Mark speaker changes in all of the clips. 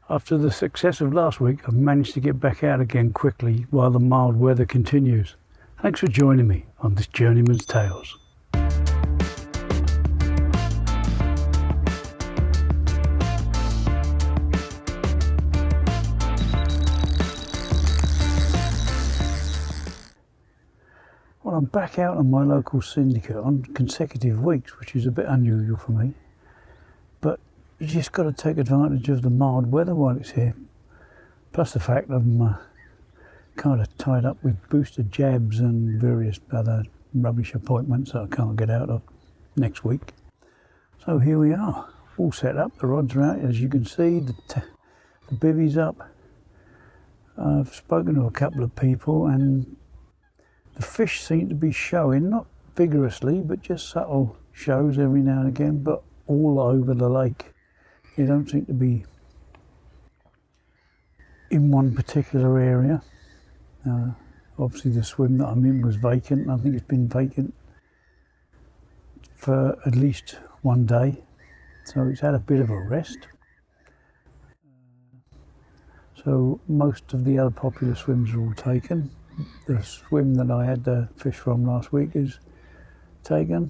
Speaker 1: After the success of last week, I've managed to get back out again quickly while the mild weather continues. Thanks for joining me on this Journeyman's Tales. Well, I'm back out on my local syndicate on consecutive weeks, which is a bit unusual for me. But you just got to take advantage of the mild weather while it's here. Plus the fact I'm kind of tied up with booster jabs and various other rubbish appointments that I can't get out of next week. So here we are, all set up. The rods are out, as you can see. The bivvy's up. I've spoken to a couple of people and the fish seem to be showing, not vigorously, but just subtle shows every now and again, but all over the lake. They don't seem to be in one particular area. Obviously the swim that I'm in was vacant. I think it's been vacant for at least one day, so it's had a bit of a rest. So most of the other popular swims are all taken. The swim that I had the fish from last week is taken.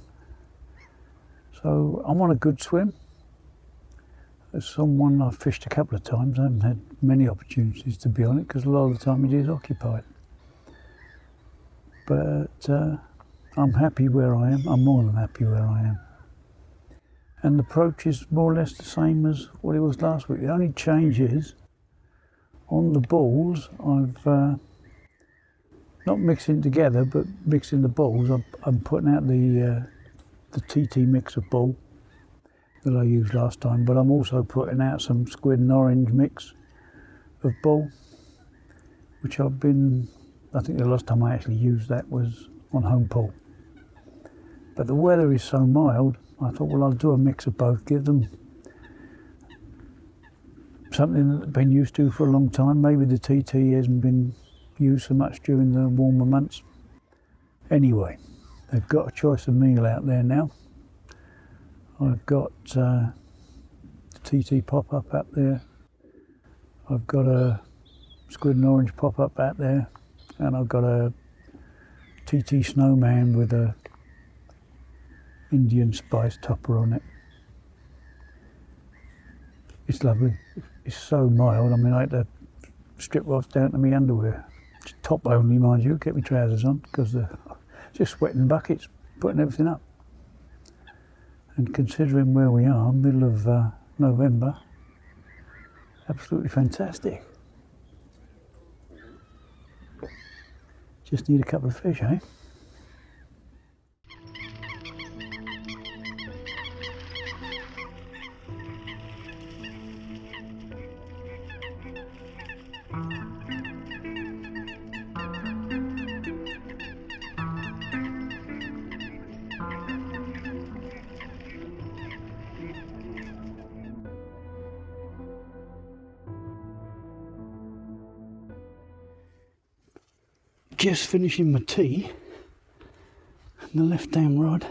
Speaker 1: So I'm on a good swim. There's someone I've fished a couple of times. I haven't had many opportunities to be on it because a lot of the time it is occupied. But I'm happy where I am. I'm more than happy where I am. And the approach is more or less the same as what it was last week. The only change is on the balls, I've not mixing together, but mixing the balls. I'm putting out the TT mix of ball that I used last time, but I'm also putting out some squid and orange mix of ball, which I think the last time I actually used that was on home pool. But the weather is so mild, I thought, well, I'll do a mix of both, give them something that they've been used to for a long time. Maybe the TT hasn't been used so much during the warmer months. Anyway, they've got a choice of meal out there now. I've got the TT pop-up out there. I've got a squid and orange pop-up out there. And I've got a TT snowman with a Indian spice topper on it. It's lovely. It's so mild. I mean, I had to strip off down to my underwear. It's top only, mind you. Kept my trousers on because they're just sweating buckets, putting everything up. And considering where we are, middle of November, absolutely fantastic. Just need a couple of fish, eh? Just finishing my tea, and the left hand rod,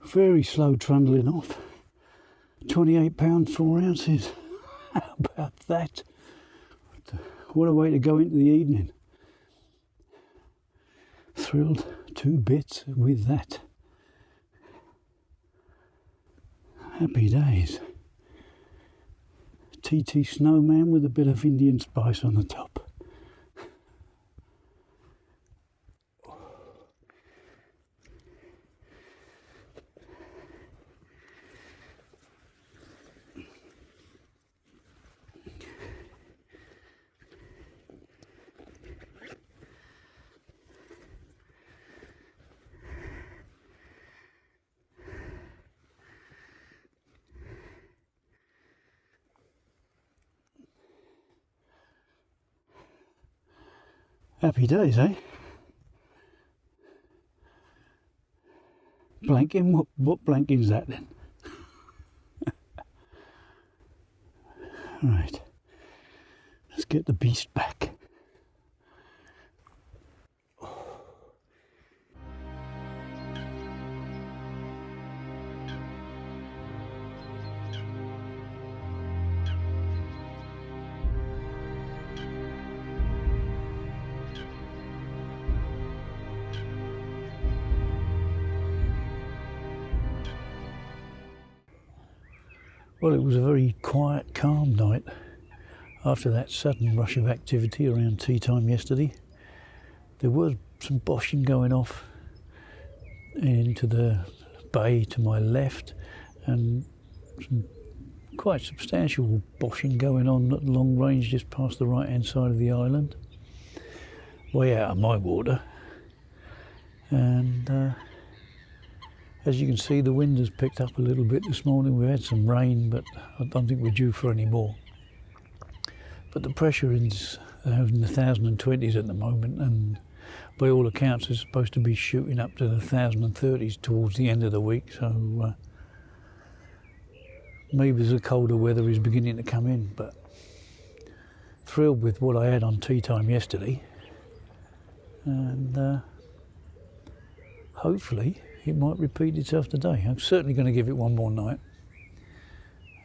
Speaker 1: very slow trundling off, 28 pounds 4 ounces. How about that? What a way to go into the evening. Thrilled to bits with that. Happy days. TT snowman with a bit of Indian spice on the top. Happy days, eh? Blanking? What blanking's that then? Right, let's get the beast back. Well, it was a very quiet, calm night after that sudden rush of activity around tea time yesterday. There was some boshing going off into the bay to my left, and some quite substantial boshing going on at long range just past the right hand side of the island, way out of my water. And as you can see, the wind has picked up a little bit this morning. We've had some rain, but I don't think we're due for any more. But the pressure is in the 1020s at the moment, and by all accounts it's supposed to be shooting up to the 1030s towards the end of the week, so maybe the colder weather is beginning to come in. But thrilled with what I had on tea time yesterday, and hopefully it might repeat itself today. I'm certainly going to give it one more night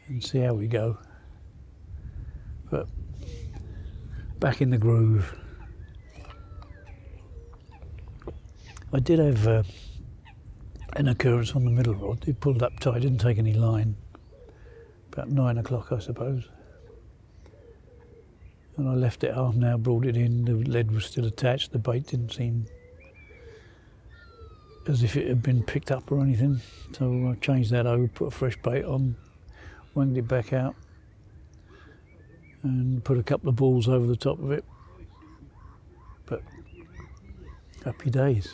Speaker 1: and see how we go. But back in the groove. I did have an occurrence on the middle rod. It pulled up tight, didn't take any line. About 9 o'clock, I suppose. And I left it half an hour, brought it in. The lead was still attached. The bait didn't seem as if it had been picked up or anything. So I changed that over, put a fresh bait on, winged it back out, and put a couple of balls over the top of it. But happy days.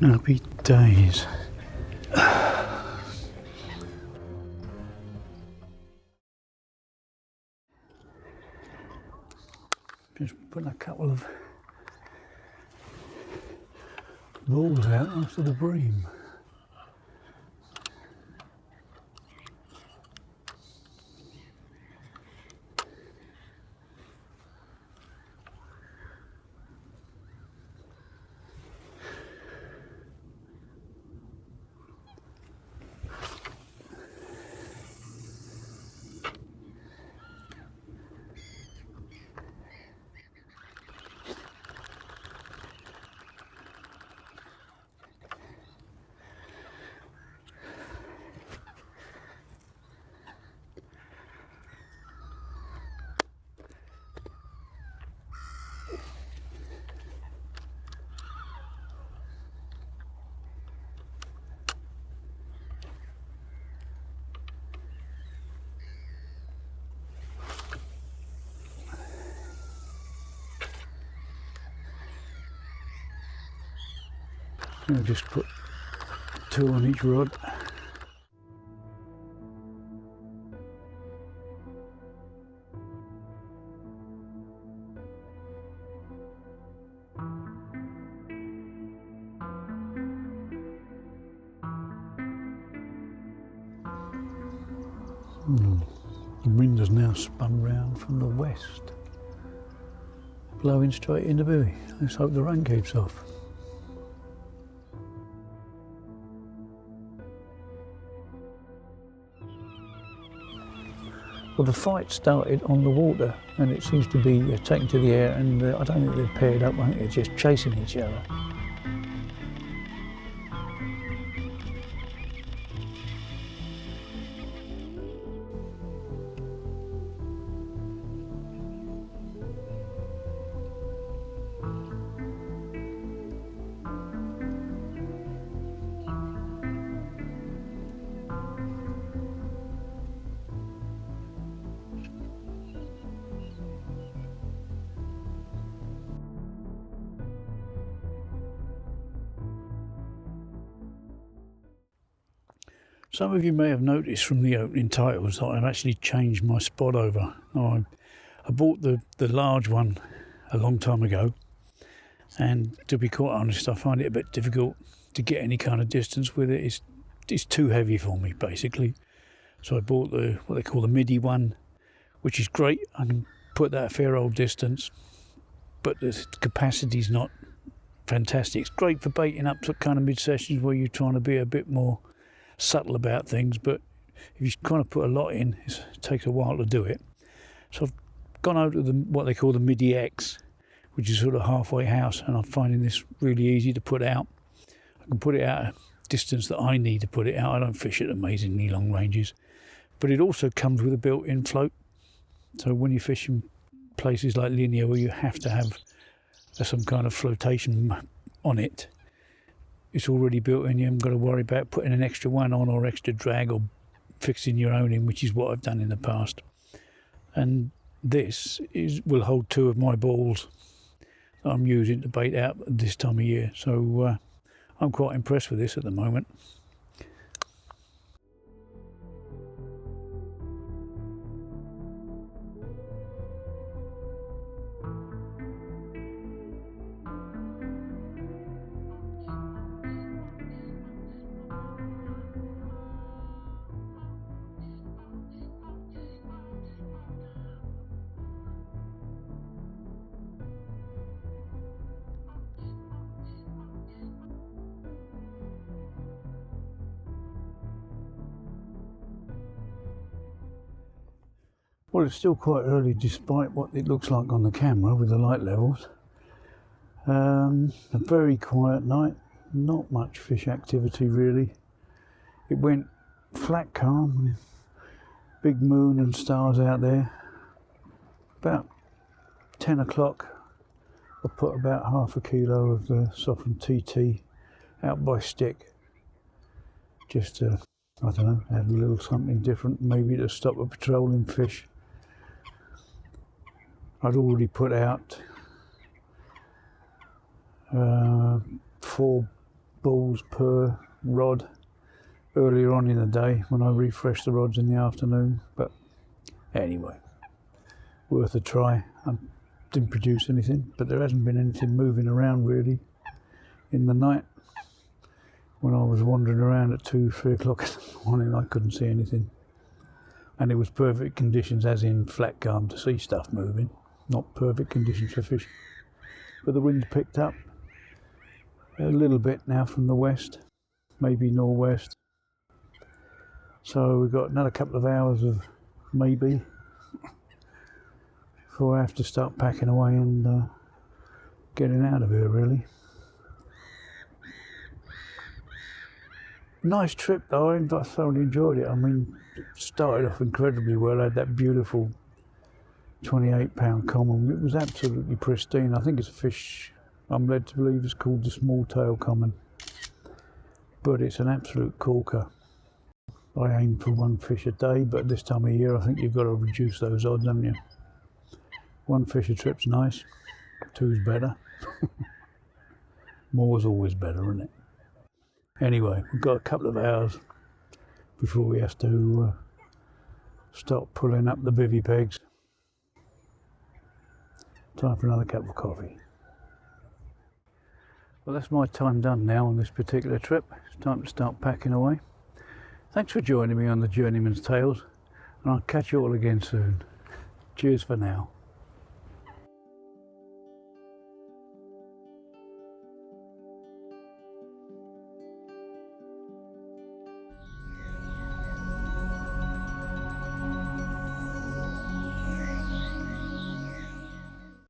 Speaker 1: Happy days. Just putting a couple of balls out after the bream. I'll just put 2 on each rod. The wind has now spun round from the west, blowing straight into buoy. Let's hope the rain keeps off. Well, the fight started on the water, and it seems to be taken to the air, and I don't think they're paired up. I think they're just chasing each other. Some of you may have noticed from the opening titles that I've actually changed my spod over. Now, I bought the large one a long time ago, and to be quite honest, I find it a bit difficult to get any kind of distance with it. It's too heavy for me, basically. So I bought what they call the MIDI one, which is great. I can put that a fair old distance, but the capacity's not fantastic. It's great for baiting up to kind of mid-sessions where you're trying to be a bit more subtle about things, but if you kind of put a lot in, it takes a while to do it. So I've gone over to what they call the MIDI X, which is sort of halfway house, and I'm finding this really easy to put out. I can put it out a distance that I need to put it out. I don't fish at amazingly long ranges, but it also comes with a built-in float. So when you fish in places like linear where you have to have some kind of flotation on it, it's already built in. You haven't got to worry about putting an extra one on or extra drag or fixing your own in, which is what I've done in the past. And this will hold 2 of my balls that I'm using to bait out this time of year. So I'm quite impressed with this at the moment. Well, it's still quite early despite what it looks like on the camera with the light levels. A very quiet night, not much fish activity really. It went flat calm, big moon and stars out there. About 10 o'clock I put about half a kilo of the softened TT out by stick, just to, I don't know, add a little something different, maybe to stop a patrolling fish. I'd already put out 4 balls per rod earlier on in the day when I refreshed the rods in the afternoon, but anyway, worth a try. I didn't produce anything, but there hasn't been anything moving around really in the night. When I was wandering around at 2-3 o'clock in the morning, I couldn't see anything, and it was perfect conditions, as in flat calm, to see stuff moving. Not perfect conditions for fishing, but the wind's picked up a little bit now from the west, maybe northwest. So we've got another couple of hours of maybe before I have to start packing away and getting out of here really. Nice trip though, I thoroughly enjoyed it. I mean, it started off incredibly well. I had that beautiful 28-pound common. It was absolutely pristine. I think it's a fish I'm led to believe it's called the small tail common, but it's an absolute corker. I aim for 1 fish a day, but this time of year I think you've got to reduce those odds, haven't you? 1 fish a trip's nice, 2's better. More's always better, isn't it? Anyway, we've got a couple of hours before we have to start pulling up the bivvy pegs. Time for another cup of coffee. Well, that's my time done now on this particular trip. It's time to start packing away. Thanks for joining me on the Journeyman's Tales, and I'll catch you all again soon. Cheers for now.